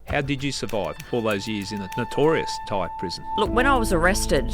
How did you survive all those years in a notorious Thai prison? Look, when I was arrested,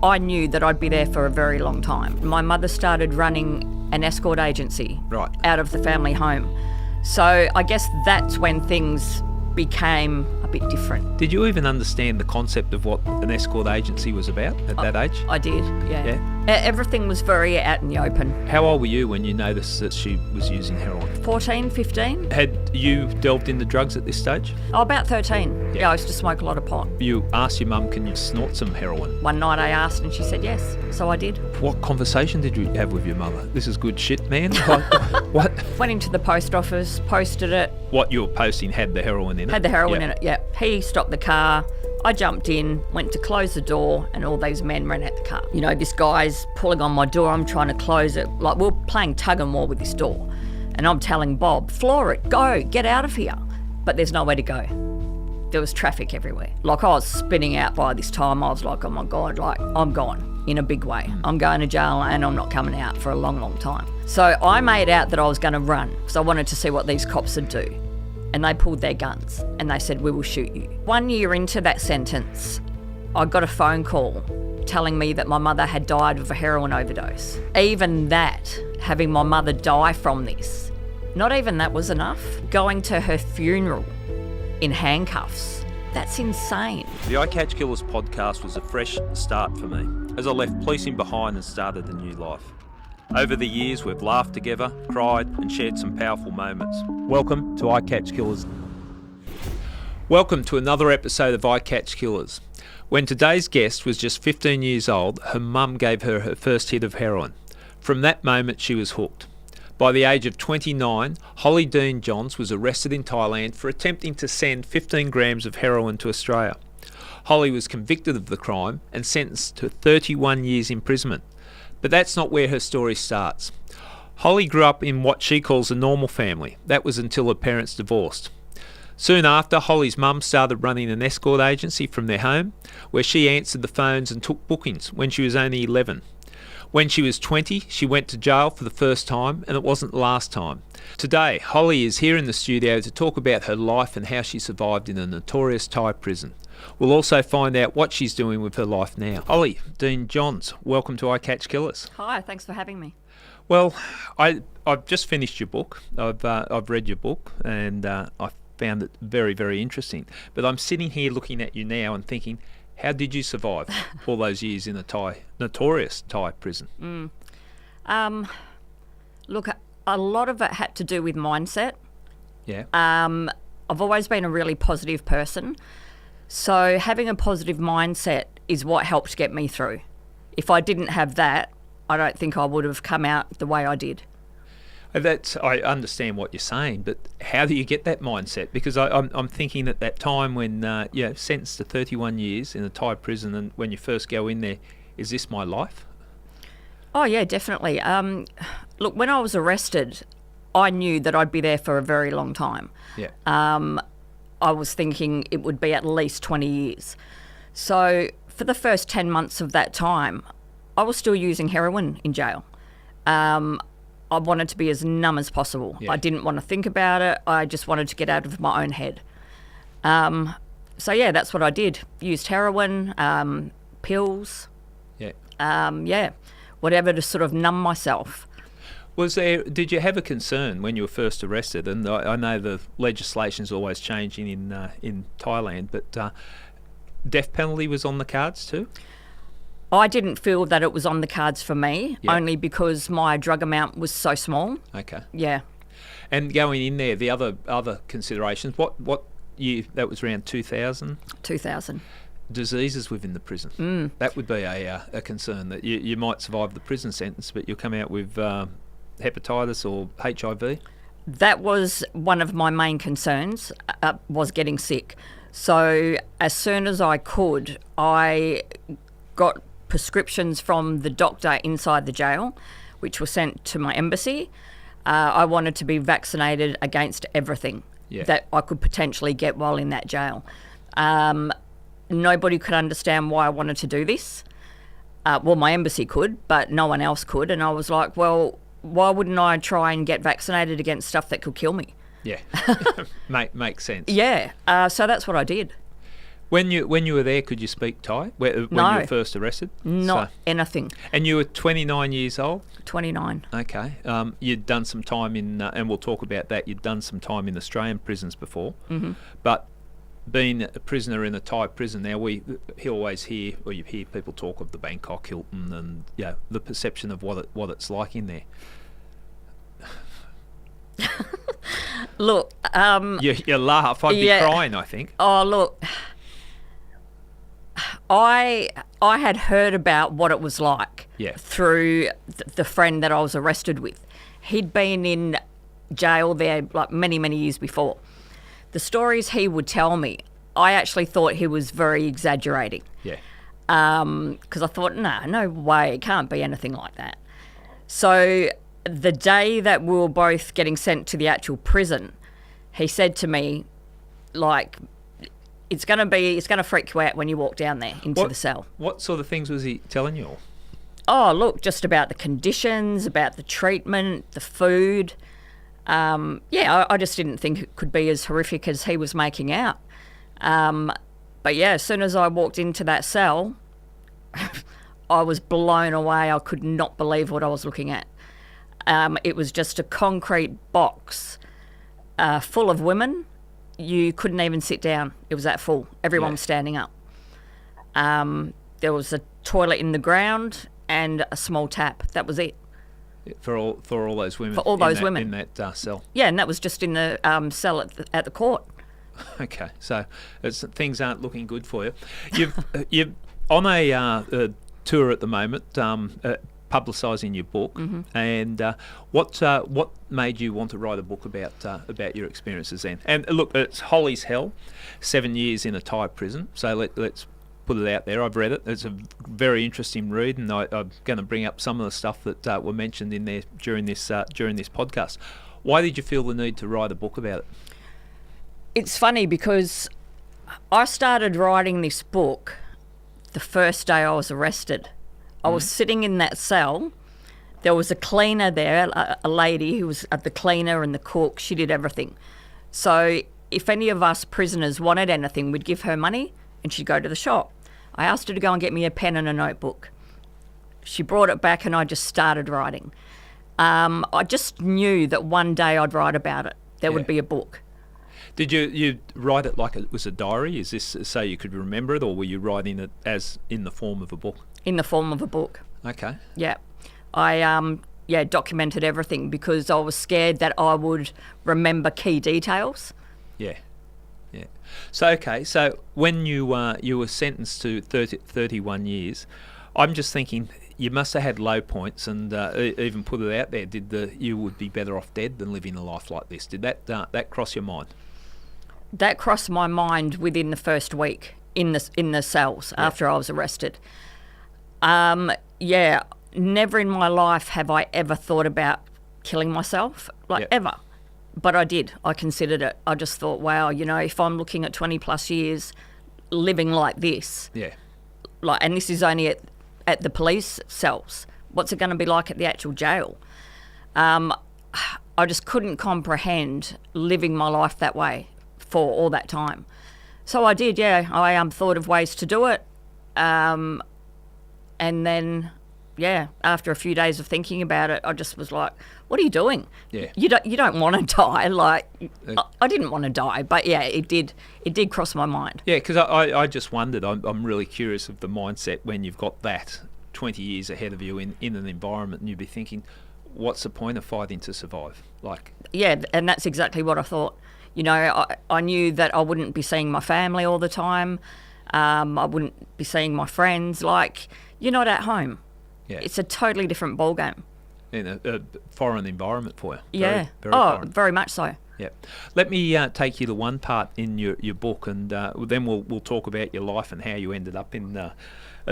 I knew that I'd be there for a very long time. My mother started running an escort agency out of the family home. So I guess that's when things became a bit different. Did you even understand the concept of what an escort agency was about at that age? I did, yeah. Everything was very out in the open. How old were you when you noticed that she was using heroin? 14, 15. Had you delved into drugs at this stage? Oh, about 13. Yeah, I used to smoke a lot of pot. You asked your mum, can you snort some heroin? One night I asked and she said yes, so I did. What conversation did you have with your mother? This is good shit, man. What? Went into the post office, posted it. What you were posting had the heroin in it? Had the heroin in it, yeah. He stopped the car. I jumped in, went to close the door, and all these men ran out the car. You know, this guy's pulling on my door. I'm trying to close it. Like, we're playing tug and war with this door. And I'm telling Bob, floor it, go, get out of here. But there's nowhere to go. There was traffic everywhere. Like, I was spinning out by this time. I was like, oh my God, like, I'm gone in a big way. I'm going to jail and I'm not coming out for a long, long time. So I made out that I was going to run because I wanted to see what these cops would do. And they pulled their guns and they said, we will shoot you. 1 year into that sentence, I got a phone call telling me that my mother had died of a heroin overdose. Even that, having my mother die from this, not even that was enough. Going to her funeral in handcuffs, that's insane. The I Catch Killers podcast was a fresh start for me as I left policing behind and started a new life. Over the years, we've laughed together, cried, and shared some powerful moments. Welcome to I Catch Killers. Welcome to another episode of I Catch Killers. When today's guest was just 15 years old, her mum gave her her first hit of heroin. From that moment, she was hooked. By the age of 29, Holly Deane-Johns was arrested in Thailand for attempting to send 15 grams of heroin to Australia. Holly was convicted of the crime and sentenced to 31 years imprisonment. But that's not where her story starts. Holly grew up in what she calls a normal family. That was until her parents divorced. Soon after, Holly's mum started running an escort agency from their home, where she answered the phones and took bookings when she was only 11. When she was 20, she went to jail for the first time, and it wasn't the last time. Today, Holly is here in the studio to talk about her life and how she survived in a notorious Thai prison. We'll also find out what she's doing with her life now. Holly Deane-Johns, welcome to I Catch Killers. Hi, thanks for having me. Well, I've just finished your book. I've read your book and I found it very, very interesting. But I'm sitting here looking at you now and thinking, how did you survive all those years in a notorious Thai prison? Look, a lot of it had to do with mindset. Yeah. I've always been a really positive person. So having a positive mindset is what helped get me through. If I didn't have that, I don't think I would have come out the way I did. I understand what you're saying, but how do you get that mindset? Because I'm thinking at that time when you're sentenced to 31 years in a Thai prison, and when you first go in there, is this my life? Oh yeah, definitely. Look, when I was arrested, I knew that I'd be there for a very long time. Yeah. I was thinking it would be at least 20 years. So for the first 10 months of that time, I was still using heroin in jail. I wanted to be as numb as possible. Yeah. I didn't want to think about it. I just wanted to get out of my own head. So yeah, that's what I did. Used heroin, pills. Yeah. Whatever to sort of numb myself. Did you have a concern when you were first arrested? And I know the legislation is always changing in Thailand, but death penalty was on the cards too? I didn't feel that it was on the cards for me, only because my drug amount was so small. Okay. Yeah. And going in there, the other considerations, what year, that was around 2000? 2000. Diseases within the prison. That would be a concern, that you might survive the prison sentence, but you'll come out with hepatitis or HIV? That was one of my main concerns, was getting sick. So as soon as I could, I got prescriptions from the doctor inside the jail, which were sent to my embassy. I wanted to be vaccinated against everything that I could potentially get while in that jail. Nobody could understand why I wanted to do this. Well, my embassy could, but no one else could. And I was like, well, why wouldn't I try and get vaccinated against stuff that could kill me? Yeah, makes sense. Yeah, so that's what I did. When you were there, could you speak Thai? When No. you were first arrested? Not anything. And you were 29 years old? 29. Okay. You'd done some time in, and we'll talk about that, you'd done some time in Australian prisons before. Mm-hmm. But being a prisoner in a Thai prison now, you hear people talk of the Bangkok Hilton and the perception of what it's like in there. Look, you laugh. I'd be crying, I think. Oh, look, I had heard about what it was like through the friend that I was arrested with. He'd been in jail there like many, many years before. The stories he would tell me, I actually thought he was very exaggerating. Yeah. Because I thought, no way, it can't be anything like that. So the day that we were both getting sent to the actual prison, he said to me, like, it's going to freak you out when you walk down there into the cell. What sort of things was he telling you all? Oh, look, just about the conditions, about the treatment, the food. I just didn't think it could be as horrific as he was making out. But yeah, as soon as I walked into that cell, I was blown away. I could not believe what I was looking at. It was just a concrete box full of women. You couldn't even sit down. It was that full. Everyone was standing up. There was a toilet in the ground and a small tap. That was it. For all those women. For all those women in that cell. Yeah, and that was just in the cell at the court. Okay, so things aren't looking good for you. You've on a tour at the moment, publicising your book, and what made you want to write a book about your experiences then? And look, it's Holly's Hell, 7 years in a Thai prison. So let's put it out there. I've read it. It's a very interesting read, and I'm going to bring up some of the stuff that were mentioned in there during this podcast. Why did you feel the need to write a book about it? It's funny because I started writing this book the first day I was arrested. I was sitting in that cell. There was a cleaner there, a lady who was the cleaner and the cook. She did everything. So if any of us prisoners wanted anything, we'd give her money and she'd go to the shop. I asked her to go and get me a pen and a notebook. She brought it back and I just started writing. I just knew that one day I'd write about it. There would be a book. Did you write it like it was a diary? Is this so you could remember it, or were you writing it as in the form of a book? In the form of a book. Okay. Yeah. I documented everything because I was scared that I would remember key details. Yeah. Yeah. So when you were sentenced to 31 years, I'm just thinking you must have had low points, and even put it out there. You would be better off dead than living a life like this? Did that cross your mind? That crossed my mind within the first week in the cells after I was arrested. Never in my life have I ever thought about killing myself, ever. But I did. I considered it. I just thought, wow, if I'm looking at 20 plus years living like this, and this is only at the police cells, what's it going to be like at the actual jail? I just couldn't comprehend living my life that way for all that time. So I did, I thought of ways to do it. And then, after a few days of thinking about it, I just was like, what are you doing? Yeah. You don't want to die. I didn't want to die, but it did cross my mind. Yeah, because I just wondered, I'm really curious of the mindset when you've got that 20 years ahead of you in an environment, and you'd be thinking, what's the point of fighting to survive? Yeah, and that's exactly what I thought. I knew that I wouldn't be seeing my family all the time. I wouldn't be seeing my friends. You're not at home. Yeah. It's a totally different ballgame. In a foreign environment for you. Yeah. Very foreign. Very much so. Yeah. Let me take you to one part in your book, and then we'll talk about your life and how you ended up in a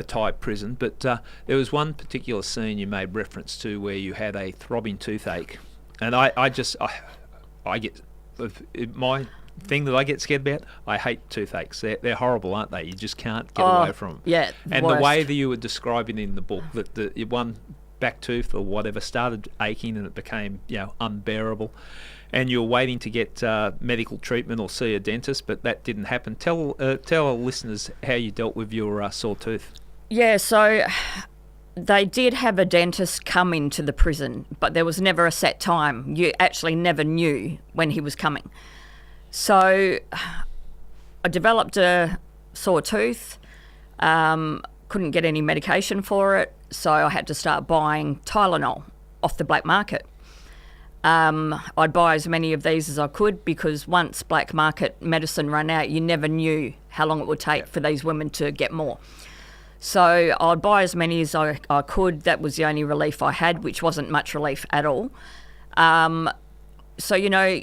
Thai prison. But there was one particular scene you made reference to where you had a throbbing toothache, and I get my thing that I get scared about. I hate toothaches. They're horrible, aren't they? You just can't get away from them. Yeah. And worst. The way that you were describing in the book that the one back tooth or whatever started aching and it became unbearable, and you're waiting to get medical treatment or see a dentist, but that didn't happen. Tell our listeners how you dealt with your sore tooth. Yeah, so they did have a dentist come into the prison, but there was never a set time. You actually never knew when he was coming. So I developed a sore tooth, couldn't get any medication for it, so I had to start buying Tylenol off the black market. I'd buy as many of these as I could, because once black market medicine ran out, you never knew how long it would take for these women to get more. So I'd buy as many as I could. That was the only relief I had, which wasn't much relief at all. So, you know,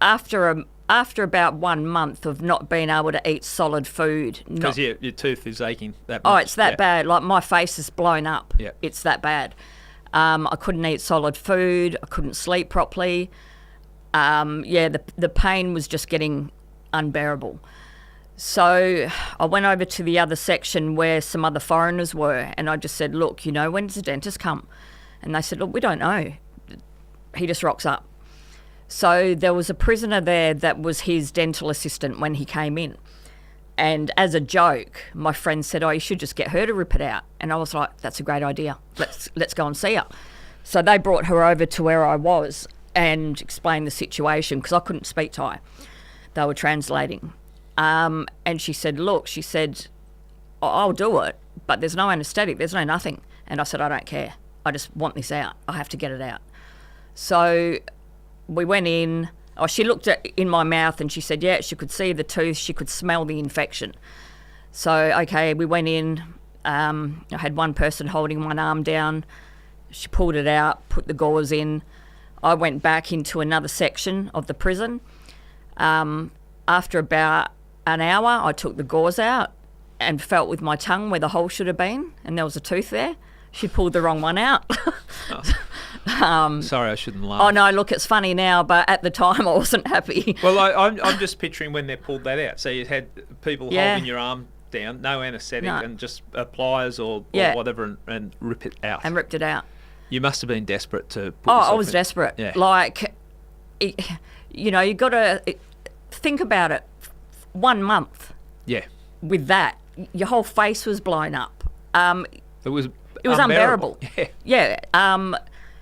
after about 1 month of not being able to eat solid food. Because your tooth is aching that much. Oh, it's that bad. Like, my face is blown up. Yeah. It's that bad. I couldn't eat solid food. I couldn't sleep properly. The pain was just getting unbearable. So I went over to the other section where some other foreigners were, and I just said, look, you know, when does the dentist come? And they said, look, we don't know. He just rocks up. So there was a prisoner there that was his dental assistant when he came in. And as a joke, my friend said, oh, you should just get her to rip it out. And I was like, that's a great idea. Let's go and see her. So they brought her over to where I was and explained the situation, because I couldn't speak Thai. They were translating. And she said, look, I'll do it, but there's no anaesthetic, there's no nothing. And I said, I don't care. I just want this out. I have to get it out. So we went in. Oh, she looked in my mouth and she said, yeah, she could see the tooth, she could smell the infection. So, okay, we went in. I had one person holding one arm down. She pulled it out, put the gauze in. I went back into another section of the prison. After about an hour, I took the gauze out and felt with my tongue where the hole should have been, and there was a tooth there. She pulled the wrong one out. Sorry, I shouldn't laugh. Oh, no, look, it's funny now, but at the time I wasn't happy. Well, I'm just picturing when they pulled that out. So you had people holding your arm down, no anaesthetic, and just pliers or whatever, and rip it out. And ripped it out. You must have been desperate to put yourself I was desperate. Yeah. Like, you know, you got to think about it. 1 month. Yeah. With that, your whole face was blown up. It was unbearable. Yeah.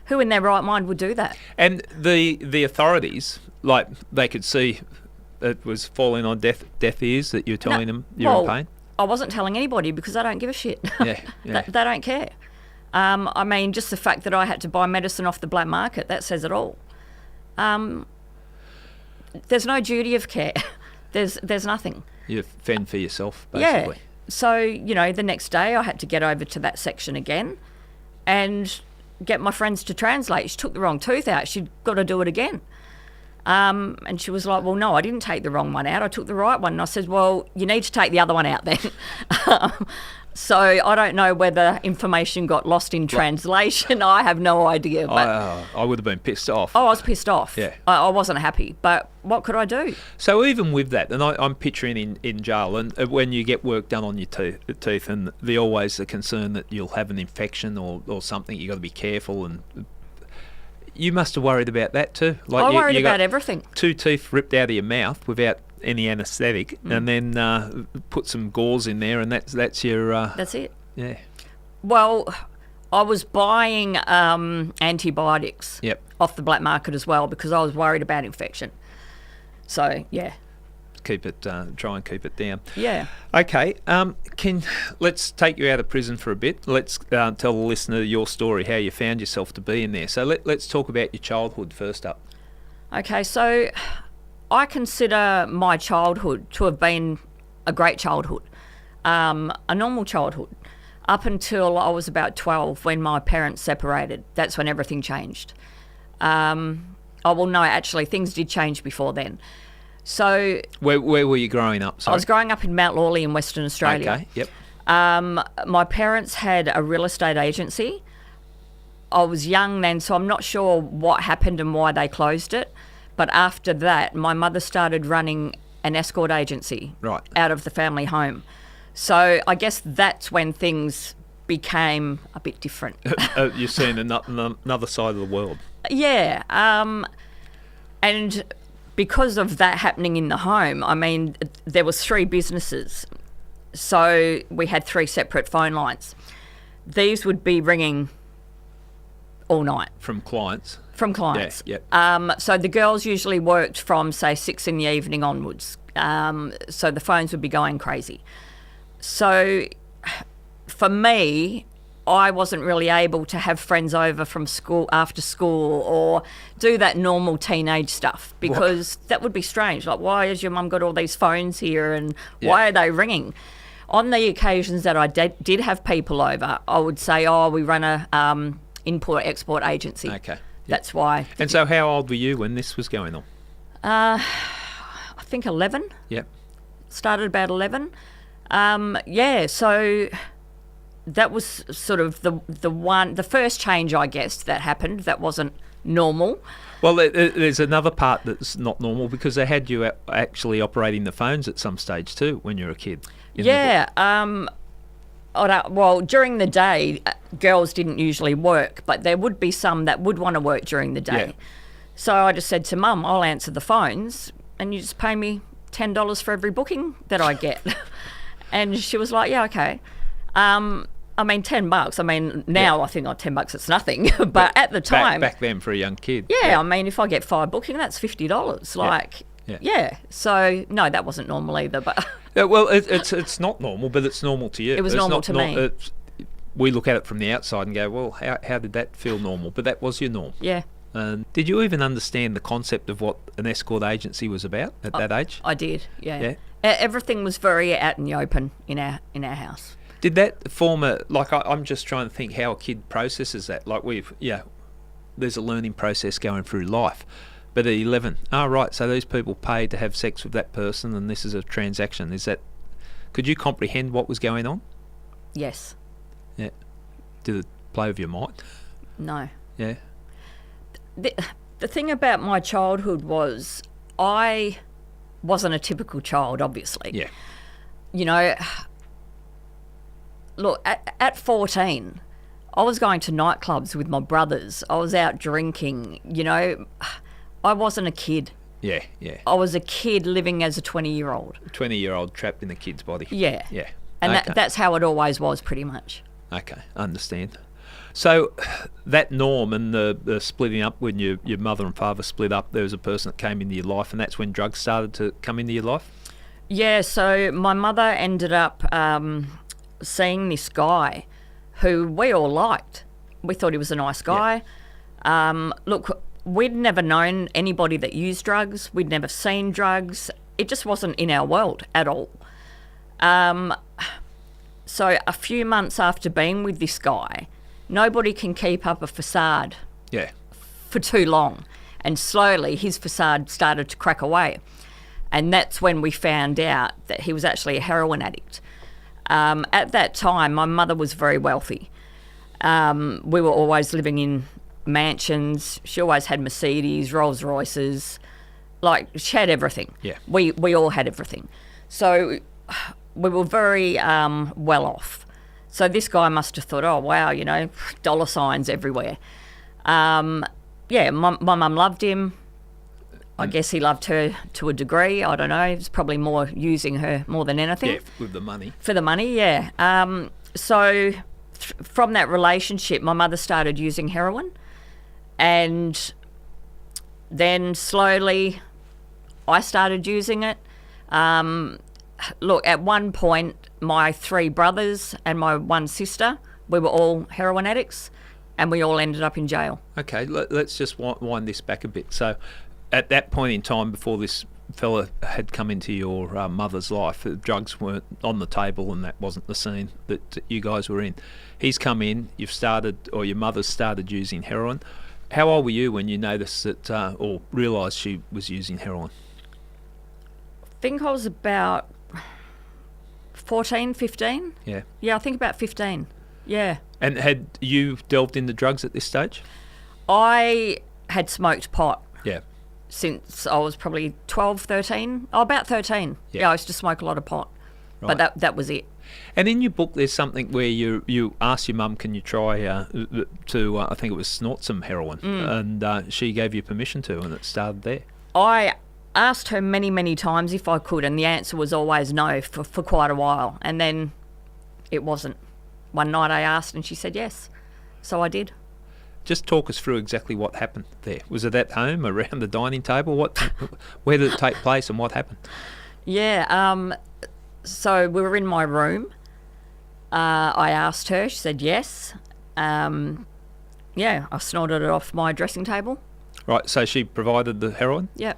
Who in their right mind would do that? And the authorities, like, they could see it was falling on deaf ears that you're telling them you're in pain? I wasn't telling anybody because I don't give a shit. Yeah. They don't care. I mean, just the fact that I had to buy medicine off the black market, that says it all. There's no duty of care. There's nothing. You fend for yourself, basically. Yeah. So, you know, the next day I had to get over to that section again and get my friends to translate. She took the wrong tooth out. She'd got to do it again. And she was like, well, no, I didn't take the wrong one out. I took the right one. And I said, well, you need to take the other one out then. So I don't know whether information got lost in translation. I have no idea. But I would have been pissed off. Oh, I was pissed off. Yeah. I wasn't happy. But what could I do? So even with that, and I'm picturing in jail, and when you get work done on your teeth, and there's always the concern that you'll have an infection or something, you got to be careful. And you must have worried about that too. Like I worried about everything. 2 teeth ripped out of your mouth without any anaesthetic, and then put some gauze in there, and that's your. That's it. Yeah. Well, I was buying antibiotics off the black market as well because I was worried about infection. So yeah. Try and keep it down. Yeah. Okay. Let's take you out of prison for a bit. Let's tell the listener your story, how you found yourself to be in there. So let's talk about your childhood first up. Okay, so I consider my childhood to have been a great childhood, a normal childhood, up until I was about 12 when my parents separated. That's when everything changed. Actually, things did change before then. So where were you growing up? Sorry. I was growing up in Mount Lawley in Western Australia. Okay, yep. My parents had a real estate agency. I was young then, so I'm not sure what happened and why they closed it. But after that, my mother started running an escort agency out of the family home. So I guess that's when things became a bit different. You're seeing another side of the world. Yeah. And because of that happening in the home, I mean, there was 3 businesses. So we had 3 separate phone lines. These would be ringing all night. From clients? From clients. Yeah, yep. So the girls usually worked from, say, 6 in the evening onwards. So the phones would be going crazy. So for me, I wasn't really able to have friends over from school after school or do that normal teenage stuff because that would be strange. Like, why has your mum got all these phones here and why are they ringing? On the occasions that I did have people over, I would say, we run a import-export agency. Okay. Yep. That's why. And so how old were you when this was going on? I think 11. Yep. Started about 11. So that was sort of the first change, I guess, that happened that wasn't normal. Well, there's another part that's not normal because they had you actually operating the phones at some stage too when you were a kid. Well, during the day, girls didn't usually work, but there would be some that would want to work during the day. Yeah. So I just said to Mum, I'll answer the phones and you just pay me $10 for every booking that I get. And she was like, yeah, okay. I mean, $10. I mean, now I think, $10 it's nothing. But at the time... Back then for a young kid. Yeah, I mean, if I get 5 booking, that's $50. Like, yeah. So, no, that wasn't normal either. But well, it's not normal, but it's normal to you. It was normal to me. We look at it from the outside and go, well, how did that feel normal? But that was your norm. Yeah. Did you even understand the concept of what an escort agency was about at that age? I did, yeah. Everything was very out in the open in our house. Did that form I'm just trying to think how a kid processes that. Like there's a learning process going through life. But at 11, right, so these people paid to have sex with that person and this is a transaction. Could you comprehend what was going on? Yes. Yeah. Did it play with your mind? No. Yeah. The thing about my childhood was I wasn't a typical child, obviously. Yeah. You know, look, at 14, I was going to nightclubs with my brothers. I was out drinking, you know. I wasn't a kid. Yeah, yeah. I was a kid living as a 20-year-old. 20-year-old trapped in a kid's body. Yeah. Yeah. And that's how it always was, pretty much. Okay, understand. So that norm and the splitting up, when your mother and father split up, there was a person that came into your life, and that's when drugs started to come into your life? Yeah, so my mother ended up seeing this guy who we all liked. We thought he was a nice guy. Yeah. Look, we'd never known anybody that used drugs. We'd never seen drugs. It just wasn't in our world at all. So a few months after being with this guy, nobody can keep up a facade for too long. And slowly his facade started to crack away. And that's when we found out that he was actually a heroin addict. At that time, my mother was very wealthy. We were always living in mansions. She always had Mercedes, Rolls Royces. Like, she had everything. Yeah. We all had everything. So we were very well off. So this guy must have thought, oh, wow, you know, dollar signs everywhere. My mum loved him. I guess he loved her to a degree. I don't know. He was probably more using her more than anything. Yeah, with the money. For the money, yeah. From that relationship, my mother started using heroin. And then slowly I started using it. Look, at one point, my 3 brothers and my 1 sister, we were all heroin addicts, and we all ended up in jail. Okay, let's just wind this back a bit. So at that point in time, before this fella had come into your mother's life, drugs weren't on the table and that wasn't the scene that you guys were in. He's come in, your mother started using heroin. How old were you when you noticed that or realised she was using heroin? I think I was about 14, 15. Yeah. Yeah, I think about 15. Yeah. And had you delved into drugs at this stage? I had smoked pot. Yeah. Since I was probably 12, 13. Oh, about 13. Yeah, I used to smoke a lot of pot. Right. But that was it. And in your book, there's something where you asked your mum, can you try to I think it was snort some heroin, and she gave you permission to, and it started there. I asked her many, many times if I could, and the answer was always no for quite a while. And then it wasn't. One night I asked and she said yes. So I did. Just talk us through exactly what happened there. Was it at home, around the dining table? Where did it take place and what happened? Yeah, so we were in my room. I asked her, she said yes. Yeah, I snorted it off my dressing table. Right, so she provided the heroin? Yeah.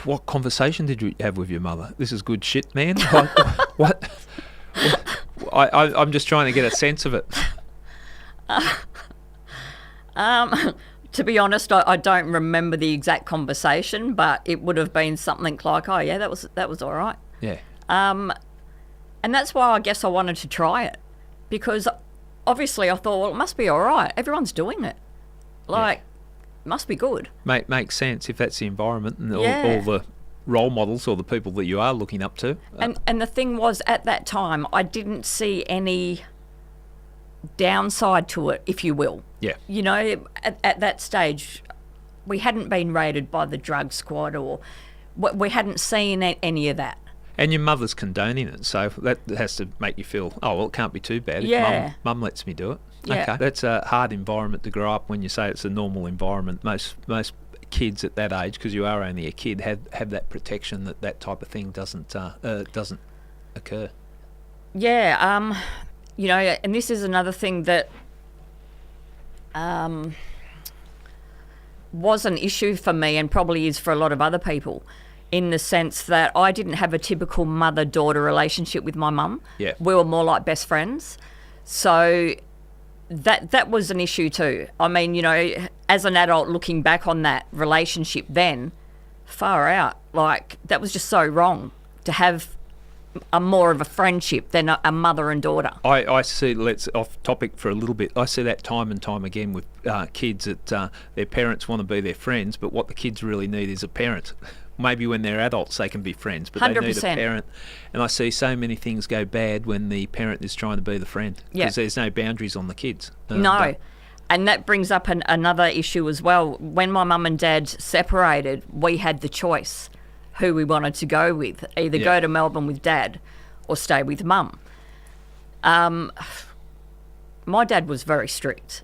What conversation did you have with your mother? This is good shit, man. What? I'm just trying to get a sense of it. To be honest, I don't remember the exact conversation, but it would have been something like, "Oh yeah, that was all right." Yeah. And that's why I guess I wanted to try it, because obviously I thought, well, it must be all right. Everyone's doing it, it must be good. Makes sense if that's the environment and all the role models or the people that you are looking up to. And the thing was, at that time, I didn't see any downside to it, if you will. Yeah. You know, at that stage, we hadn't been raided by the drug squad, or we hadn't seen any of that. And your mother's condoning it, so that has to make you feel, oh, well, it can't be too bad if mum lets me do it. Yeah. Okay. That's a hard environment to grow up when you say it's a normal environment. Most kids at that age, because you are only a kid, have that protection that type of thing doesn't occur. Yeah, you know, and this is another thing that was an issue for me, and probably is for a lot of other people, in the sense that I didn't have a typical mother-daughter relationship with my mum. Yeah. We were more like best friends. So that was an issue too. I mean, you know, as an adult looking back on that relationship then, far out, like, that was just so wrong to have a more of a friendship than a mother and daughter. I see, let's off topic for a little bit, I see that time and time again with kids that their parents want to be their friends, but what the kids really need is a parent. Maybe when they're adults they can be friends, but 100%. They need a parent. And I see so many things go bad when the parent is trying to be the friend, because there's no boundaries on the kids. No. And that brings up another issue as well. When my mum and dad separated, we had the choice who we wanted to go with, either go to Melbourne with dad or stay with mum. My dad was very strict.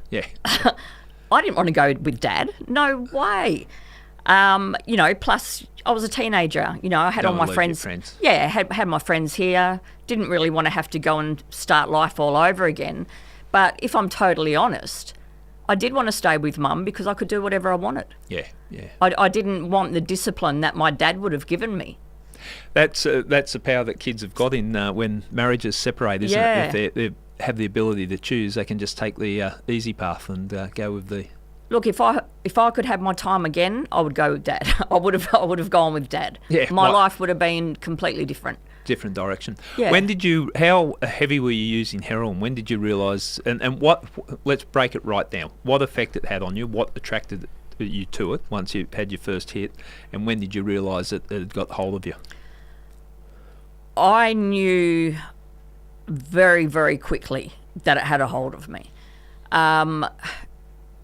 Yeah. I didn't want to go with dad. No way. You know, plus I was a teenager. You know, I had all my friends. Yeah, had my friends here. Didn't really want to have to go and start life all over again. But if I'm totally honest, I did want to stay with mum because I could do whatever I wanted. Yeah. I didn't want the discipline that my dad would have given me. That's the power that kids have got in when marriages separate, isn't it? If they have the ability to choose, they can just take the easy path and go with the... Look, if I could have my time again, I would go with dad. I would have gone with dad. Yeah, my life would have been completely different. Different direction. Yeah. How heavy were you using heroin? When did you realise, and what, let's break it right down. What effect it had on you? What attracted you to it once you had your first hit? And when did you realise that it had got hold of you? I knew very, very quickly that it had a hold of me.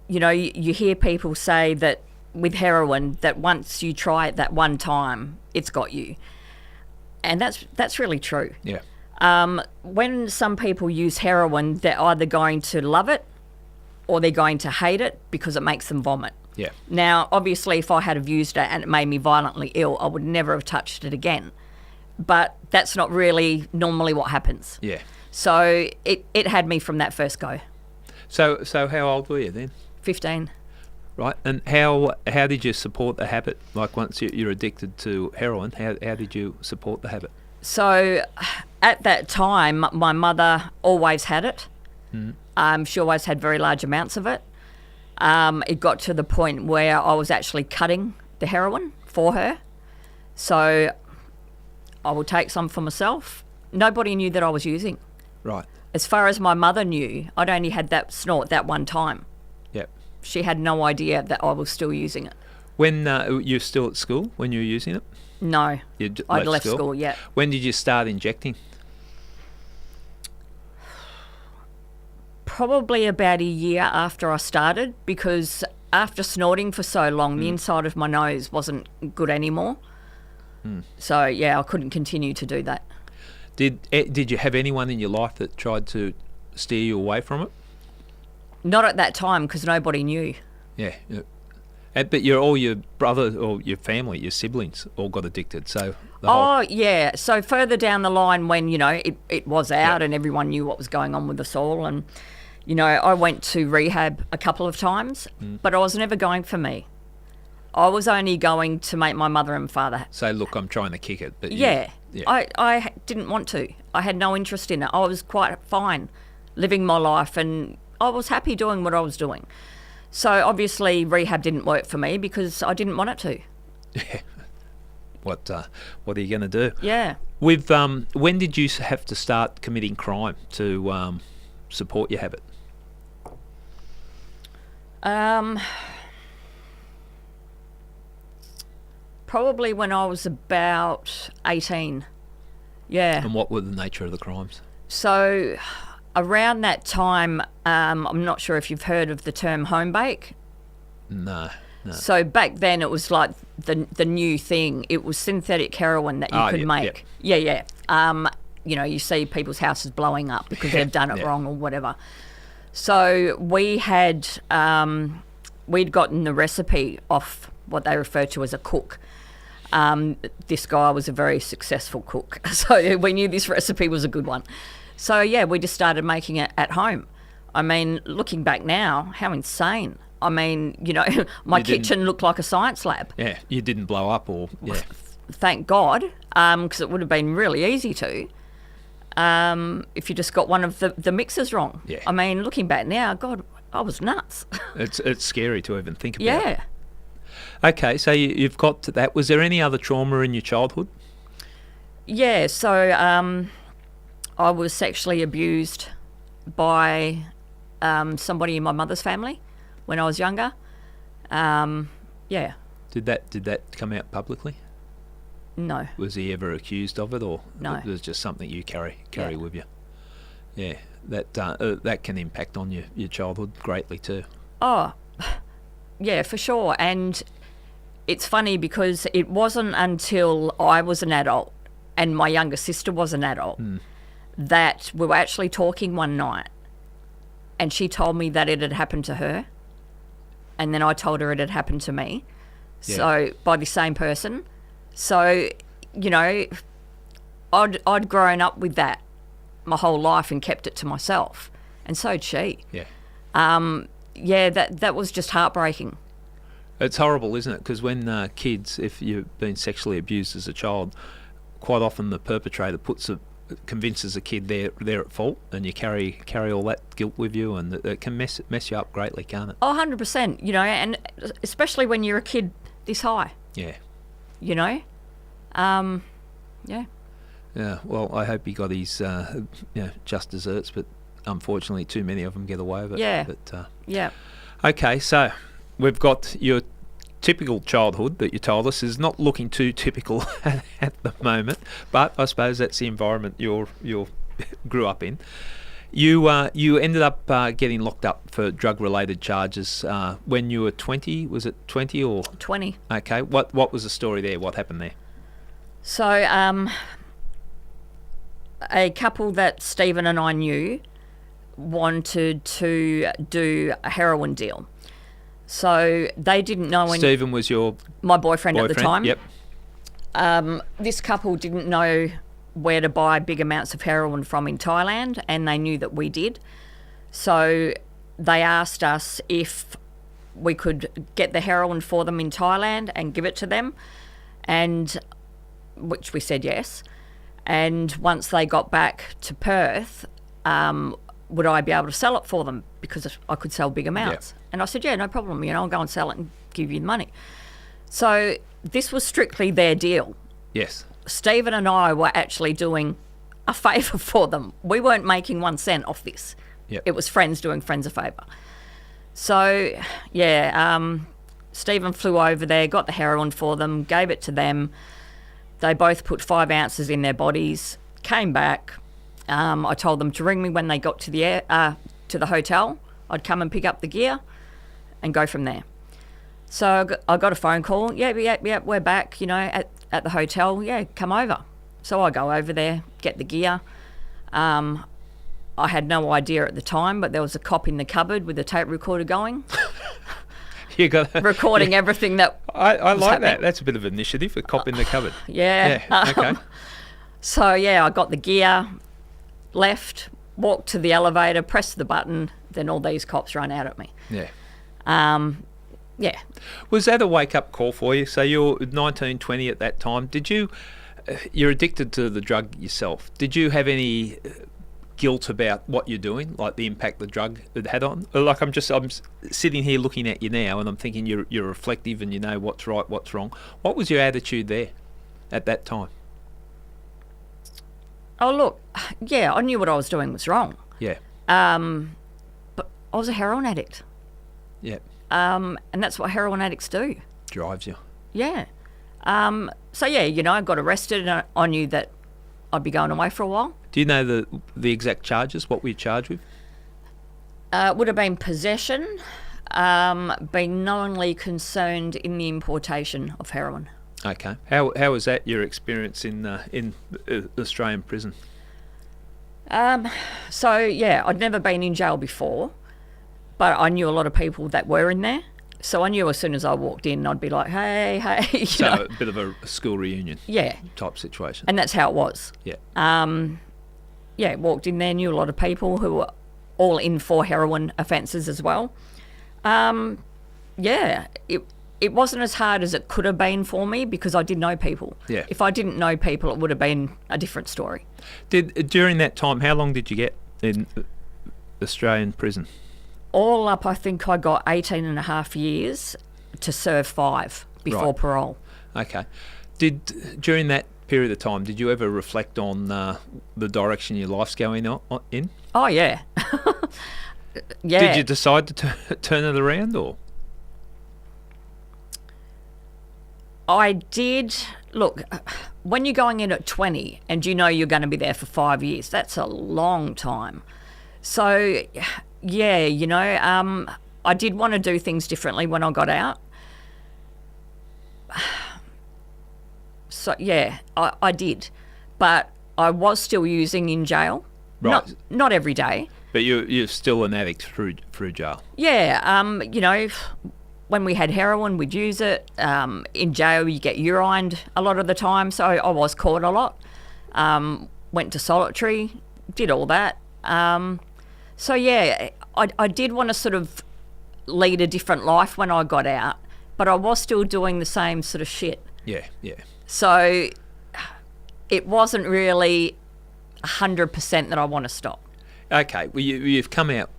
You know, you hear people say that with heroin, that once you try it that one time, it's got you. And that's really true. Yeah. When some people use heroin, they're either going to love it or they're going to hate it because it makes them vomit. Yeah. Now, obviously, if I had have used it and it made me violently ill, I would never have touched it again. But that's not really normally what happens. Yeah. So it had me from that first go. So how old were you then? 15. Right, and how did you support the habit? Like once you're addicted to heroin, how did you support the habit? So at that time, my mother always had it. She always had very large amounts of it. It got to the point where I was actually cutting the heroin for her. So I would take some for myself. Nobody knew that I was using. Right. As far as my mother knew, I'd only had that snort that one time. Yep. She had no idea that I was still using it. When you're still at school when you were using it? No. I'd left school, yeah. When did you start injecting? Probably about a year after I started, because after snorting for so long, the inside of my nose wasn't good anymore. So, yeah, I couldn't continue to do that. Did you have anyone in your life that tried to steer you away from it? Not at that time, because nobody knew. Yeah. But all your brother or your family, your siblings, all got addicted. So yeah. So further down the line, when it was out and everyone knew what was going on with us all, and I went to rehab a couple of times, but I was never going for me. I was only going to make my mother and father say, look, I'm trying to kick it. But I didn't want to. I had no interest in it. I was quite fine living my life, and I was happy doing what I was doing. So obviously rehab didn't work for me because I didn't want it to. Yeah. What are you going to do? Yeah. With when did you have to start committing crime to support your habit? Probably when I was about 18. Yeah. And what were the nature of the crimes? So around that time, I'm not sure if you've heard of the term home bake. No. So back then it was like the new thing. It was synthetic heroin that you could make. Yeah. You see people's houses blowing up because they've done it wrong or whatever. So we had we'd gotten the recipe off what they refer to as a cook. This guy was a very successful cook, so we knew this recipe was a good one. So, yeah, we just started making it at home. I mean, looking back now, how insane. I mean, my kitchen looked like a science lab. Yeah, you didn't blow up or... Yeah. Thank God, because it would have been really easy to if you just got one of the mixes wrong. Yeah. I mean, looking back now, God, I was nuts. It's scary to even think about. Yeah. Okay, so you've got to that. Was there any other trauma in your childhood? Yeah, so I was sexually abused by somebody in my mother's family when I was younger. Yeah. Did that come out publicly? No. Was he ever accused of it, or no? It was just something you carry with you? Yeah, that can impact on your childhood greatly too. Oh, yeah, for sure. And it's funny because it wasn't until I was an adult and my younger sister was an adult that we were actually talking one night, and she told me that it had happened to her, and then I told her it had happened to me. Yeah. So by the same person. So, I'd grown up with that my whole life and kept it to myself, and so did she. Yeah. That was just heartbreaking. It's horrible, isn't it? Because when kids, if you've been sexually abused as a child, quite often the perpetrator convinces a kid they're at fault, and you carry all that guilt with you, and it can mess you up greatly, can't it? Oh, 100%. And especially when you're a kid this high. Yeah. Yeah. Yeah. Well, I hope he got his just desserts, but unfortunately, too many of them get away with it. Yeah. But, yeah. Okay, so we've got your typical childhood that you told us is not looking too typical at the moment, but I suppose that's the environment you grew up in. You ended up getting locked up for drug-related charges when you were 20. Was it 20 or 20? Okay. What was the story there? What happened there? So a couple that Stephen and I knew wanted to do a heroin deal. So they didn't know when... Stephen was my boyfriend at the time. Yep. This couple didn't know where to buy big amounts of heroin from in Thailand, and they knew that we did. So they asked us if we could get the heroin for them in Thailand and give it to them, and which we said yes. And once they got back to Perth, would I be able to sell it for them, because I could sell big amounts? Yeah. And I said, yeah, no problem, I'll go and sell it and give you the money. So this was strictly their deal. Yes. Stephen and I were actually doing a favour for them. We weren't making 1 cent off this. Yep. It was friends doing friends a favour. So, Stephen flew over there, got the heroin for them, gave it to them. They both put 5 ounces in their bodies, came back. I told them to ring me when they got to the hotel. I'd come and pick up the gear and go from there. So I got a phone call. Yeah, we're back, at the hotel. Yeah, come over. So I go over there, get the gear. I had no idea at the time, but there was a cop in the cupboard with a tape recorder going. You got recording everything that I like happening. that. That's a bit of initiative, a cop in the cupboard. Yeah. Okay. So, I got the gear, left, walked to the elevator, pressed the button, then all these cops run out at me. Yeah. Yeah. Was that a wake-up call for you? So you're 19, 20 at that time. Did you... you're addicted to the drug yourself. Did you have any guilt about what you're doing, like the impact the drug had on? Like I'm sitting here looking at you now, and I'm thinking you're reflective and you know what's right, what's wrong. What was your attitude there at that time? Oh, look, I knew what I was doing was wrong. Yeah. But I was a heroin addict. Yeah. And that's what heroin addicts do. Drives you. Yeah. So, I got arrested and I knew that I'd be going away for a while. Do you know the exact charges? What were you charged with? It would have been possession, being knowingly concerned in the importation of heroin. Okay. How was that your experience in Australian prison? I'd never been in jail before, but I knew a lot of people that were in there. So I knew as soon as I walked in, I'd be like, hey. So a bit of a school reunion type situation. And that's how it was. Yeah. Walked in there, knew a lot of people who were all in for heroin offences as well. It wasn't as hard as it could have been for me because I did know people. Yeah. If I didn't know people, it would have been a different story. During that time, how long did you get in Australian prison? All up, I think I got 18 and a half years to serve 5 before parole. Okay. During that period of time, did you ever reflect on the direction your life's going in? Oh, yeah. Yeah. Did you decide to turn it around, or? I did. Look, when you're going in at 20 and you know you're going to be there for 5 years, that's a long time. So, I did want to do things differently when I got out. So, I did. But I was still using in jail. Right. Not every day. But you're still an addict through jail. Yeah. When we had heroin, we'd use it. In jail, you get urined a lot of the time. So I was caught a lot. Went to solitary, did all that. I did want to sort of lead a different life when I got out, but I was still doing the same sort of shit. Yeah. So it wasn't really 100% that I want to stop. Okay, well you've come out.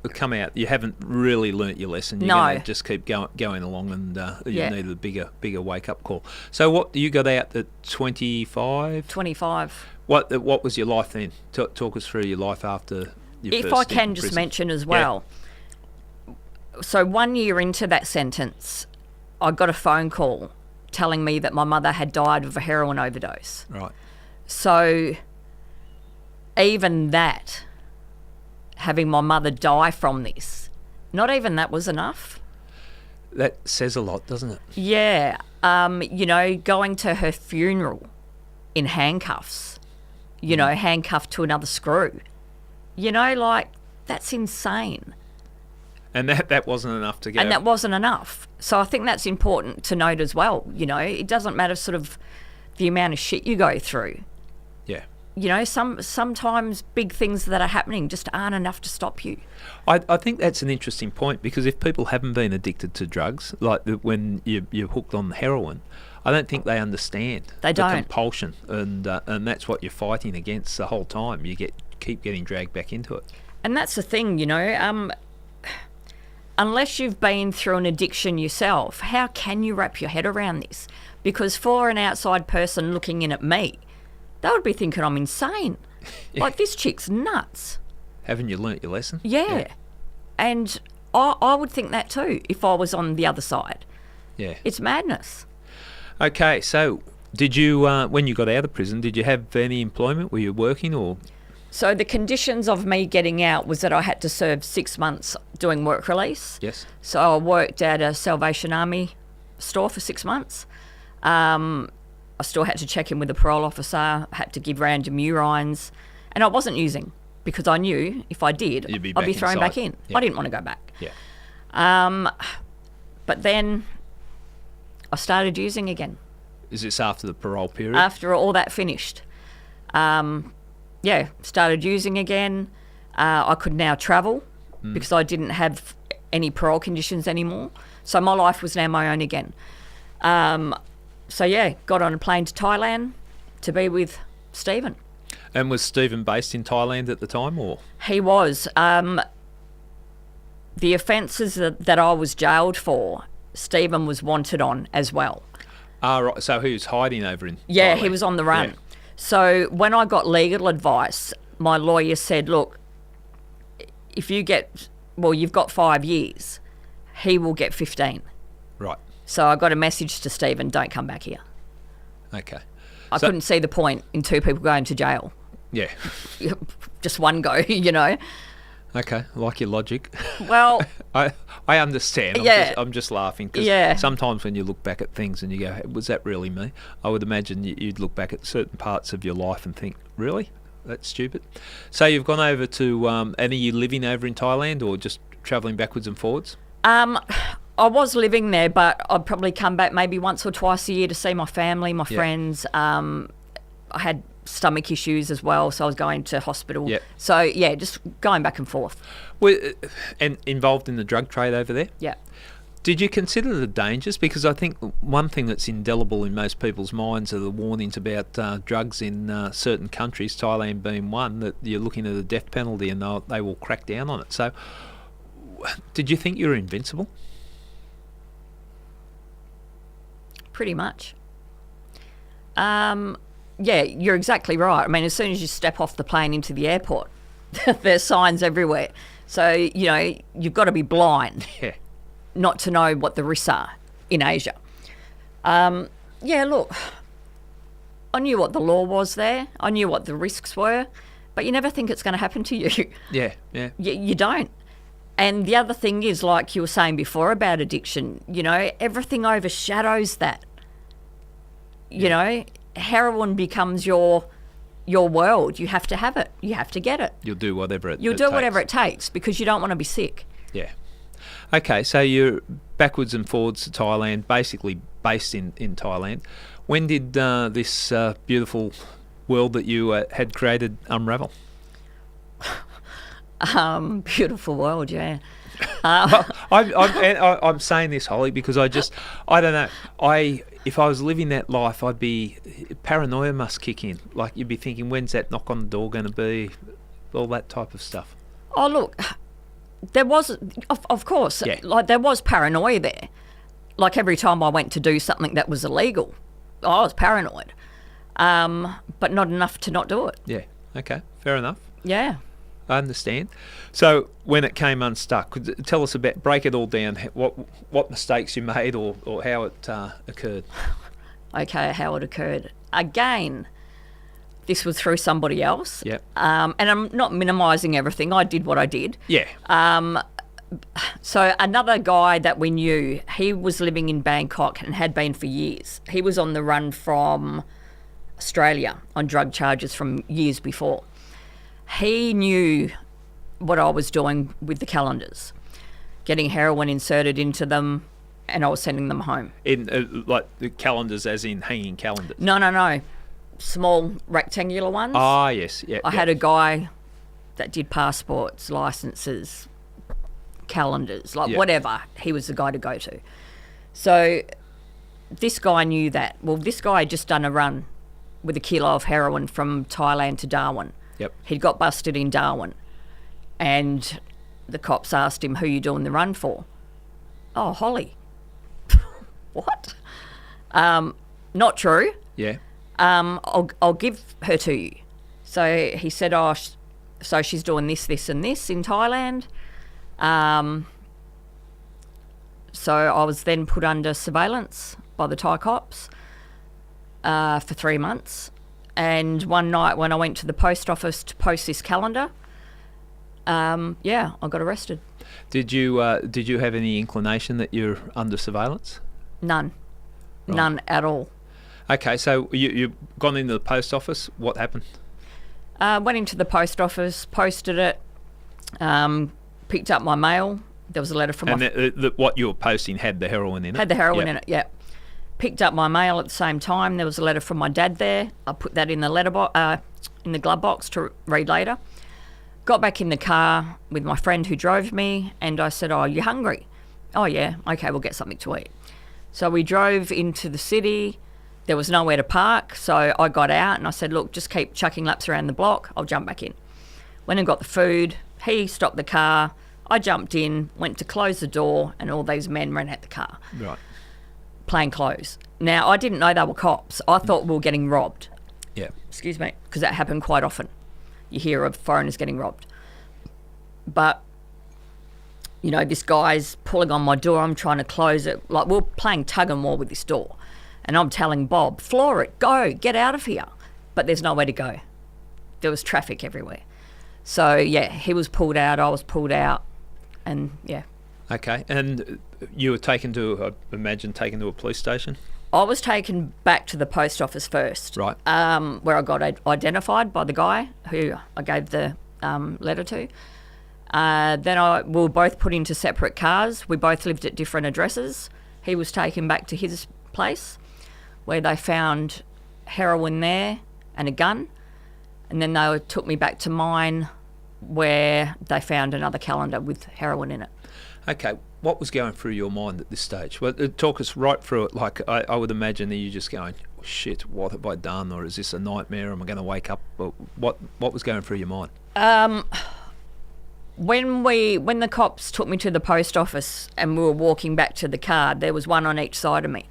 You haven't really learnt your lesson. You're going to just keep going along, and you need a bigger wake up call. So what you got out at 25? 25. What was your life then? Talk us through your life after. If I can just mention as well. Yeah. So 1 year into that sentence, I got a phone call telling me that my mother had died of a heroin overdose. Right. So even that, having my mother die from this, not even that was enough. That says a lot, doesn't it? Yeah. Going to her funeral in handcuffs, handcuffed to another screw. That's insane. And that wasn't enough to get. And that wasn't enough. So I think that's important to note as well. It doesn't matter sort of the amount of shit you go through. Yeah. Sometimes big things that are happening just aren't enough to stop you. I think that's an interesting point, because if people haven't been addicted to drugs, like when you're hooked on heroin, I don't think they understand the compulsion, and that's what you're fighting against the whole time. You keep getting dragged back into it. And that's the thing, unless you've been through an addiction yourself, how can you wrap your head around this? Because for an outside person looking in at me, they would be thinking I'm insane. Yeah. Like, this chick's nuts. Haven't you learnt your lesson? Yeah. And I would think that too if I was on the other side. Yeah. It's madness. Okay, so did you, when you got out of prison, did you have any employment? Were you working, or...? So the conditions of me getting out was that I had to serve 6 months doing work release. Yes. So I worked at a Salvation Army store for 6 months. I still had to check in with the parole officer, had to give random urines, and I wasn't using because I knew if I did, I'd be thrown back in. Yeah. I didn't want to go back. Yeah. But then I started using again. Is this after the parole period? After all that finished. Started using again. I could now travel because I didn't have any parole conditions anymore. So my life was now my own again. Got on a plane to Thailand to be with Stephen. And was Stephen based in Thailand at the time, or? He was. The offences that I was jailed for, Stephen was wanted on as well. Right. So he was hiding over in Yeah, Thailand. he was on the run. Yeah. So when I got legal advice, my lawyer said, look, if you've got 5 years, he will get 15. Right. So I got a message to Stephen, don't come back here. Okay. I couldn't see the point in 2 people going to jail. Yeah. Just one go, you know. Okay, I like your logic. Well, I understand. I'm just laughing because sometimes when you look back at things and you go, hey, was that really me? I would imagine you'd look back at certain parts of your life and think, really? That's stupid. So you've gone over to, and are you living over in Thailand or just travelling backwards and forwards? I was living there, but I'd probably come back maybe once or twice a year to see my family, my friends. I had stomach issues as well, so I was going to hospital. Yep. So, just going back and forth. And involved in the drug trade over there? Yeah. Did you consider the dangers? Because I think one thing that's indelible in most people's minds are the warnings about drugs in certain countries, Thailand being one, that you're looking at a death penalty and they will crack down on it. So did you think you were invincible? Pretty much. You're exactly right. I mean, as soon as you step off the plane into the airport, there's signs everywhere. So, you've got to be blind not to know what the risks are in Asia. Look, I knew what the law was there. I knew what the risks were, but you never think it's going to happen to you. Yeah. You don't. And the other thing is, like you were saying before about addiction, everything overshadows that. Heroin becomes your world. You have to have it. You have to get it. You'll do whatever it takes. You'll do whatever it takes because you don't want to be sick. Yeah. Okay, so you're backwards and forwards to Thailand, basically based in Thailand. When did this beautiful world that you had created unravel? Beautiful world, yeah. I'm saying this, Holly, because I don't know. If I was living that life, paranoia must kick in. Like you'd be thinking, when's that knock on the door going to be? All that type of stuff. Oh, look, there was, of course, like there was paranoia there. Like every time I went to do something that was illegal, I was paranoid, but not enough to not do it. Yeah. Okay. Fair enough. Yeah. I understand. So when it came unstuck, tell us break it all down, what mistakes you made or how it occurred. Okay, how it occurred. Again, this was through somebody else. Yep. And I'm not minimising everything. I did what I did. Yeah. So another guy that we knew, he was living in Bangkok and had been for years. He was on the run from Australia on drug charges from years before. He knew what I was doing with the calendars, getting heroin inserted into them, and I was sending them home. In like the calendars, as in hanging calendars? No. Small rectangular ones. Ah, yes. Yeah. I had a guy that did passports, licenses, calendars, whatever. He was the guy to go to. So this guy knew that. Well, this guy had just done a run with a kilo of heroin from Thailand to Darwin. Yep. He'd got busted in Darwin, and the cops asked him, who you doing the run for? Oh, Holly. What? Not true. Yeah. I'll give her to you. So he said, so she's doing this, this and this in Thailand. So I was then put under surveillance by the Thai cops for 3 months. And one night when I went to the post office to post this calendar, I got arrested. Did you have any inclination that you're under surveillance? None. Right. None at all. Okay, so you've gone into the post office. What happened? Went into the post office, posted it, picked up my mail. There was a letter from what you were posting had the heroin in it? Had the heroin in it, yeah. Picked up my mail at the same time. There was a letter from my dad there. I put that in the in the glove box to read later. Got back in the car with my friend who drove me, and I said, "Oh, you hungry?" "Oh, yeah. Okay, we'll get something to eat." So we drove into the city. There was nowhere to park, so I got out and I said, "Look, just keep chucking laps around the block. I'll jump back in." Went and got the food. He stopped the car. I jumped in, went to close the door, and all these men ran at the car. Right. Plain clothes. Now, I didn't know they were cops. I thought we were getting robbed. Yeah. Excuse me, because that happened quite often. You hear of foreigners getting robbed. But, you know, this guy's pulling on my door. I'm trying to close it. Like, we're playing tug and war with this door. And I'm telling Bob, floor it, go, get out of here. But there's nowhere to go. There was traffic everywhere. So, yeah, he was pulled out, I was pulled out, and, yeah. Okay, and you were taken to a police station? I was taken back to the post office first. Right. Where I got identified by the guy who I gave the letter to. Then we were both put into separate cars. We both lived at different addresses. He was taken back to his place where they found heroin there and a gun. And then they took me back to mine where they found another calendar with heroin in it. Okay, what was going through your mind at this stage? Well, talk us right through it. Like, I would imagine that you're just going, oh, shit, what have I done? Or is this a nightmare? Am I going to wake up? What was going through your mind? When the cops took me to the post office and we were walking back to the car, there was one on each side of me.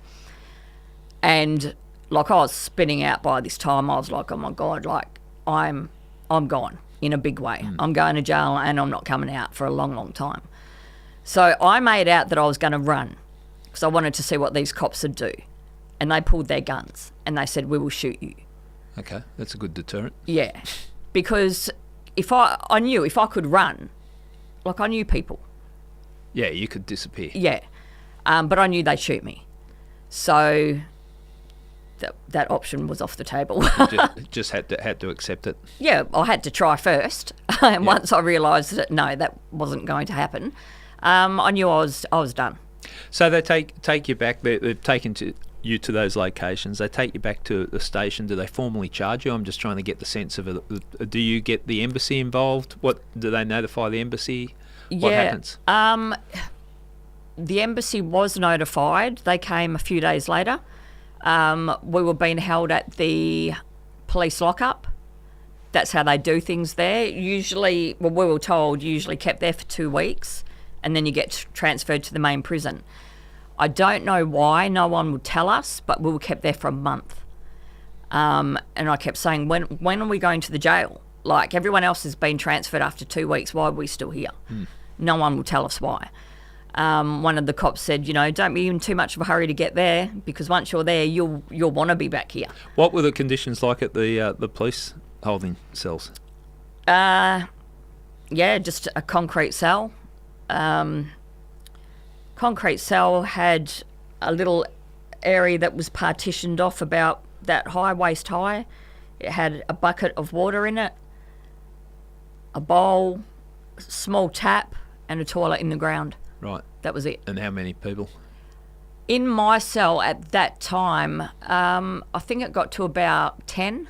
And, like, I was spinning out by this time. I was like, oh, my God, like, I'm gone in a big way. I'm going to jail and I'm not coming out for a long, long time. So I made out that I was going to run because I wanted to see what these cops would do. And they pulled their guns and they said, "We will shoot you." Okay, that's a good deterrent. Yeah, because I knew if I could run, like I knew people. Yeah, you could disappear. Yeah, but I knew they'd shoot me. So that option was off the table. just had to accept it. Yeah, I had to try first. And once I realised that, no, that wasn't going to happen, I knew I was done. So they take you back. They've taken you to those locations. They take you back to the station. Do they formally charge you? I'm just trying to get the sense of it. Do you get the embassy involved? What do they notify the embassy? What happens? The embassy was notified. They came a few days later. We were being held at the police lockup. That's how they do things there. Usually, well, we were told, usually kept there for 2 weeks and then you get transferred to the main prison. I don't know why, no one would tell us, but we were kept there for a month. And I kept saying, when are we going to the jail? Like, everyone else has been transferred after 2 weeks, why are we still here? No one will tell us why. One of the cops said, you know, don't be in too much of a hurry to get there because once you're there, you'll want to be back here. What were the conditions like at the police holding cells? Yeah, just a concrete cell. Concrete cell had a little area that was partitioned off about that high, waist high. It had a bucket of water in it, a bowl, small tap, and a toilet in the ground. Right. That was it. And how many people? In my cell at that time, I think it got to about 10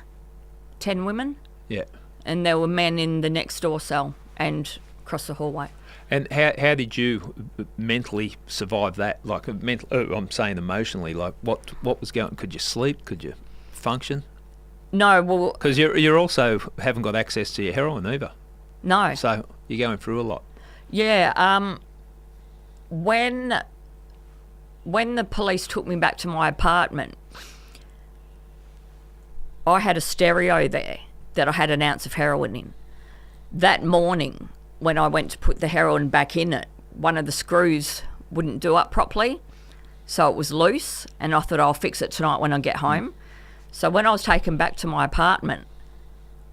women. Yeah. And there were men in the next door cell and across the hallway. And how did you mentally survive that? Like, I'm saying emotionally, like what was going? Could you sleep? Could you function? No, well... Because you're also haven't got access to your heroin either. No. So you're going through a lot. Yeah. When the police took me back to my apartment, I had a stereo there that I had an ounce of heroin in. That morning, when I went to put the heroin back in it, one of the screws wouldn't do up properly, so it was loose, and I thought I'll fix it tonight when I get home. So when I was taken back to my apartment,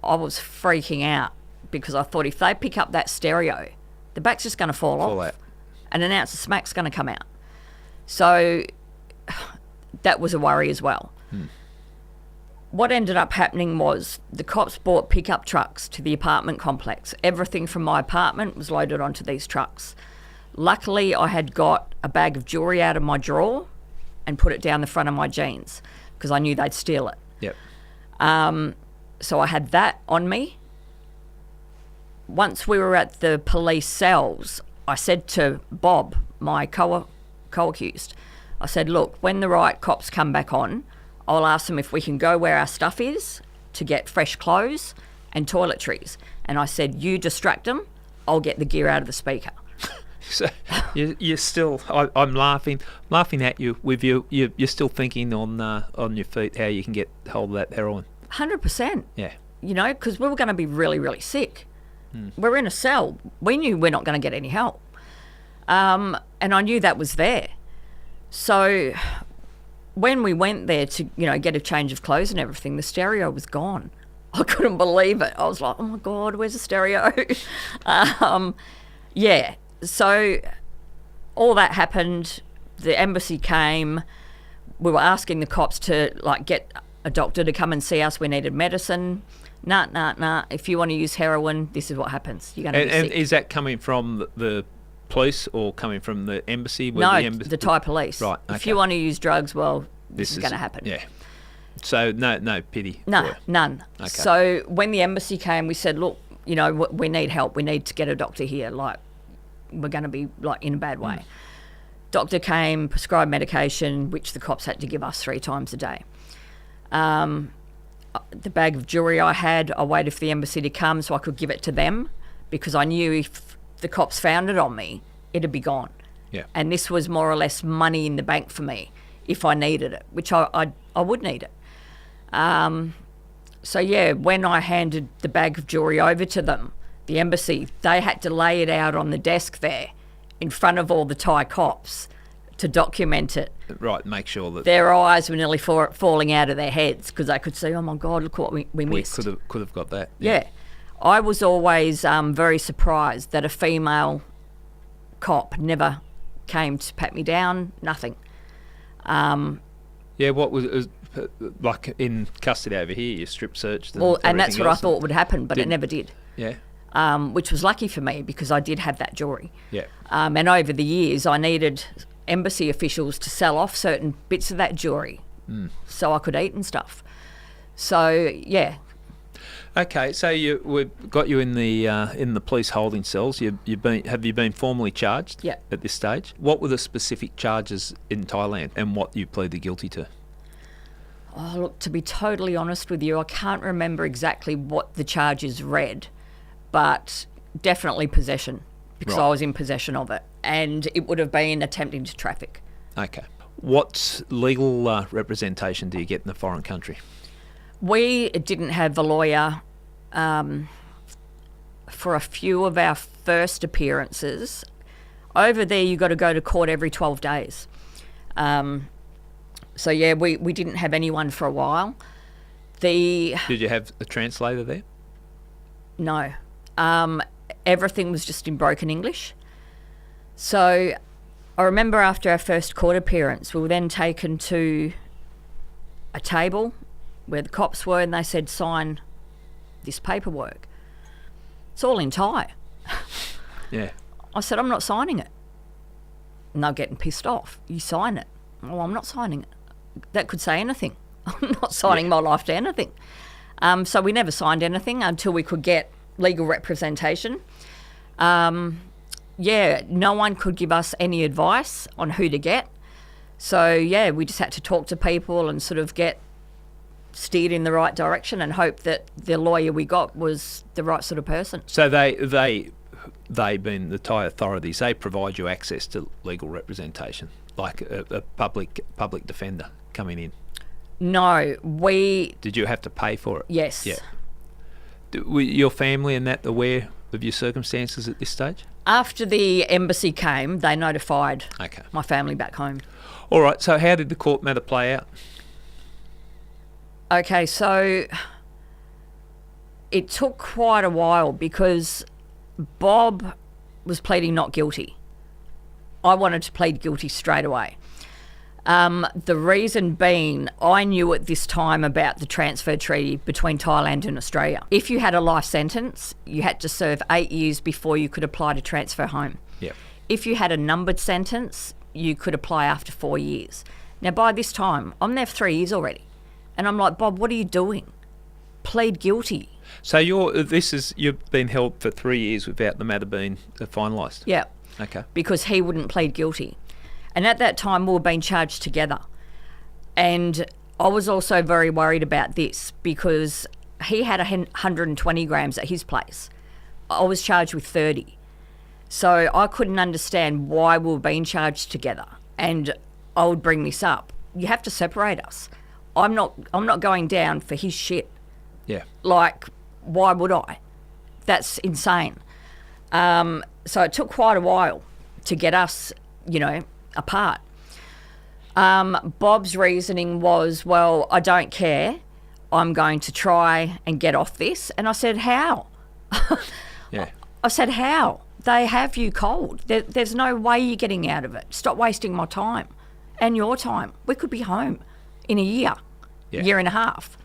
I was freaking out because I thought if they pick up that stereo, the back's just going to fall off. Out. And an ounce of smack's going to come out. So that was a worry as well. What ended up happening was the cops brought pickup trucks to the apartment complex. Everything from my apartment was loaded onto these trucks. Luckily, I had got a bag of jewellery out of my drawer and put it down the front of my jeans because I knew they'd steal it. Yep. So I had that on me. Once we were at the police cells, I said to Bob, my co-accused, I said, look, when the right cops come back on, I'll ask them if we can go where our stuff is to get fresh clothes and toiletries. And I said, you distract them, I'll get the gear out of the speaker. So you're still, I'm laughing at you with you're still thinking on your feet how you can get hold of that heroin. 100%. Yeah. You know, because we were going to be really, really sick. We're in a cell. We knew we're not going to get any help. And I knew that was there. So when we went there to, get a change of clothes and everything, the stereo was gone. I couldn't believe it. I was like, oh my God, where's the stereo? Yeah. So all that happened. The embassy came. We were asking the cops to get a doctor to come and see us. We needed medicine. Nah. If you want to use heroin, this is what happens. You're going to be sick. And is that coming from the police or coming from the embassy? No, the Thai police. Right. Okay. If you want to use drugs, well, this is going to happen. Yeah. So no pity. No, none. Okay. So when the embassy came, we said, look, we need help. We need to get a doctor here. We're going to be in a bad way. Doctor came, prescribed medication, which the cops had to give us 3 times a day. The bag of jewellery I had, I waited for the embassy to come so I could give it to them because I knew if the cops found it on me, it'd be gone. Yeah. And this was more or less money in the bank for me if I needed it, which I would need it. So yeah, when I handed the bag of jewellery over to them, the embassy, they had to lay it out on the desk there in front of all the Thai cops to document it. Right, make sure that their eyes were nearly falling out of their heads because they could see, oh my God, look what we missed. We could have got that. Yeah. I was always very surprised that a female cop never came to pat me down, nothing. Yeah, what was like in custody over here, you strip searched and that's what I thought would happen, but it never did. Yeah. Which was lucky for me because I did have that jewellery. Yeah. And over the years, I needed embassy officials to sell off certain bits of that jewellery so I could eat and stuff. So, yeah. Okay, so we've got you in the police holding cells. Have you been formally charged? Yeah. At this stage? What were the specific charges in Thailand and what you pleaded guilty to? Oh, look, to be totally honest with you, I can't remember exactly what the charges read, but definitely possession because I was in possession of it, and it would have been attempting to traffic. Okay. What legal representation do you get in a foreign country? We didn't have a lawyer for a few of our first appearances. Over there, you got to go to court every 12 days. So, yeah, we didn't have anyone for a while. Did you have a translator there? No. Everything was just in broken English. So I remember after our first court appearance, we were then taken to a table where the cops were and they said, sign this paperwork. It's all in Thai. Yeah. I said, I'm not signing it. And they're getting pissed off. You sign it. Oh, I'm not signing it. That could say anything. I'm not signing my life to anything. So we never signed anything until we could get legal representation. No one could give us any advice on who to get. So, yeah, we just had to talk to people and sort of get steered in the right direction and hope that the lawyer we got was the right sort of person. So they being the Thai authorities, they provide you access to legal representation, like a public defender coming in? No, Did you have to pay for it? Yes. Yeah. Were your family and that aware of your circumstances at this stage? After the embassy came, they notified my family back home. All right, so how did the court matter play out? Okay, so it took quite a while because Bob was pleading not guilty. I wanted to plead guilty straight away. The reason being, I knew at this time about the transfer treaty between Thailand and Australia. If you had a life sentence, you had to serve 8 years before you could apply to transfer home. Yep. If you had a numbered sentence, you could apply after 4 years. Now, by this time, I'm there for 3 years already. And I'm like, Bob, what are you doing? Plead guilty. So you've been held for 3 years without the matter being finalised? Yeah. Okay. Because he wouldn't plead guilty. And at that time, we were being charged together. And I was also very worried about this because he had 120 grams at his place. I was charged with 30. So I couldn't understand why we were being charged together. And I would bring this up. You have to separate us. I'm not going down for his shit. Yeah. Like, why would I? That's insane. So it took quite a while to get us, apart. Bob's reasoning was, well, I don't care. I'm going to try and get off this. And I said, how? Yeah. I said, how? They have you cold. There's no way you're getting out of it. Stop wasting my time and your time. We could be home in a year, year and a half.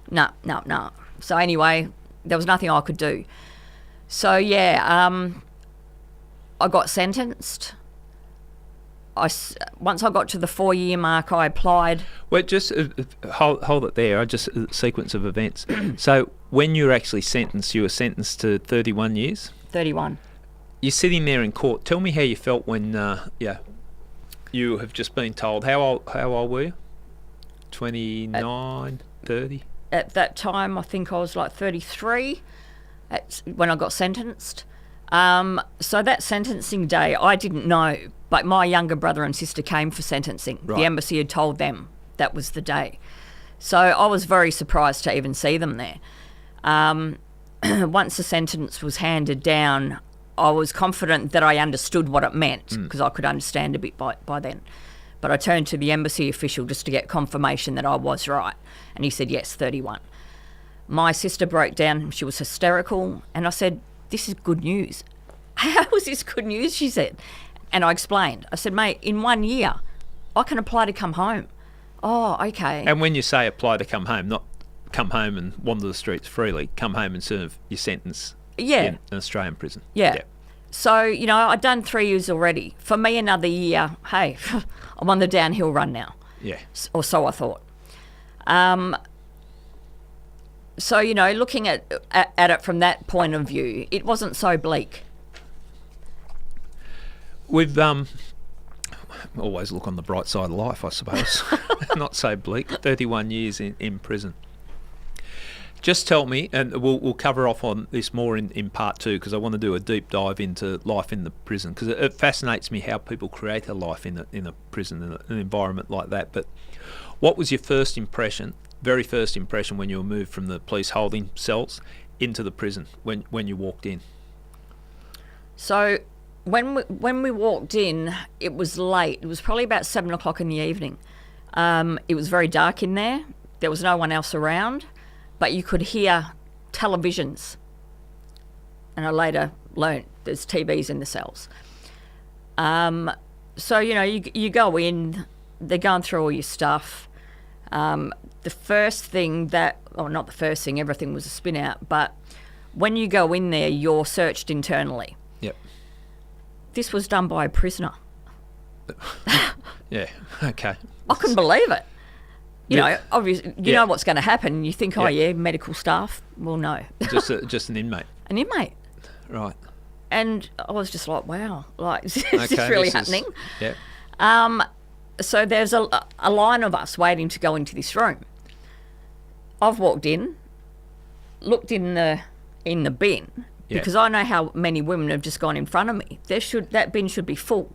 No. So anyway, there was nothing I could do. So, I got sentenced. Once I got to the 4-year mark, I applied. Well, just hold it there. Just a sequence of events. So when you were actually sentenced, you were sentenced to 31 years? 31. You're sitting there in court. Tell me how you felt when you have just been told. How old were you? 29, 30? At that time, I think I was like 33 when I got sentenced. So that sentencing day, I didn't know, but my younger brother and sister came for sentencing. Right. The embassy had told them that was the day. So I was very surprised to even see them there. Once the sentence was handed down, I was confident that I understood what it meant because I could understand a bit by then. But I turned to the embassy official just to get confirmation that I was right. And he said, yes, 31. My sister broke down. She was hysterical. And I said, this is good news. How is this good news, she said. And I explained. I said, mate, in 1 year, I can apply to come home. Oh, okay. And when you say apply to come home, not come home and wander the streets freely, come home and serve your sentence in an Australian prison. Yeah. So, I'd done 3 years already. For me, another year, hey, I'm on the downhill run now. Yeah. Or so I thought. So, looking at it from that point of view, it wasn't so bleak. We've always look on the bright side of life, I suppose. Not so bleak. 31 years in prison. Just tell me, and we'll cover off on this more in part 2 because I want to do a deep dive into life in the prison because it fascinates me how people create a life in a prison, in an environment like that. But what was your very first impression when you were moved from the police holding cells into the prison when you walked in? So when we walked in, it was late. It was probably about 7 o'clock in the evening. It was very dark in there. There was no one else around. But you could hear televisions. And I later learnt there's TVs in the cells. So, you go in, they're going through all your stuff. The first thing not the first thing, everything was a spin out, but when you go in there, you're searched internally. Yep. This was done by a prisoner. Yeah, okay. I couldn't believe it. Obviously, you know what's going to happen. You think, medical staff. Well, no. Just an inmate. An inmate. Right. And I was just like, wow, is this really happening? Yeah. So there's a line of us waiting to go into this room. I've walked in, looked in the bin because I know how many women have just gone in front of me. That bin should be full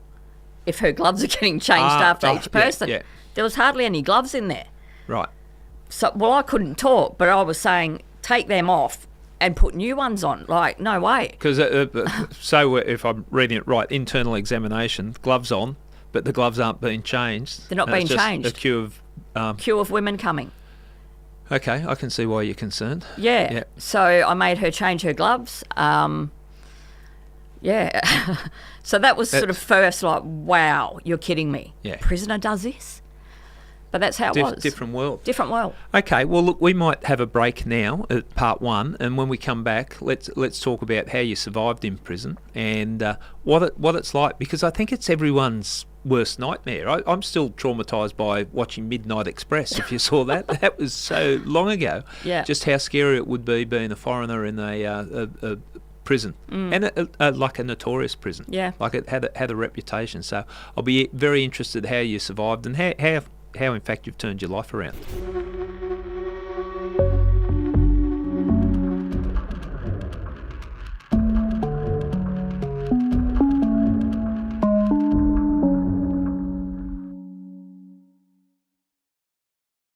if her gloves are getting changed after each person. Yeah. There was hardly any gloves in there. Right. So, I couldn't talk, but I was saying, take them off and put new ones on. Like, no way. Because, so if I'm reading it right, internal examination, gloves on, but the gloves aren't being changed. They're not being changed. A queue of women coming. Okay, I can see why you're concerned. Yeah. So I made her change her gloves. So that was sort of first like, wow, you're kidding me. Yeah. Prisoner does this? But that's how it was. Different world. Different world. Okay, well, look, we might have a break now at part 1, and when we come back, let's talk about how you survived in prison and what it's like, because I think it's everyone's worst nightmare. I'm still traumatised by watching Midnight Express, if you saw that. That was so long ago. Yeah. Just how scary it would be being a foreigner in a prison, and like a notorious prison. Yeah. Like it had a reputation. So I'll be very interested how you survived and how in fact you've turned your life around.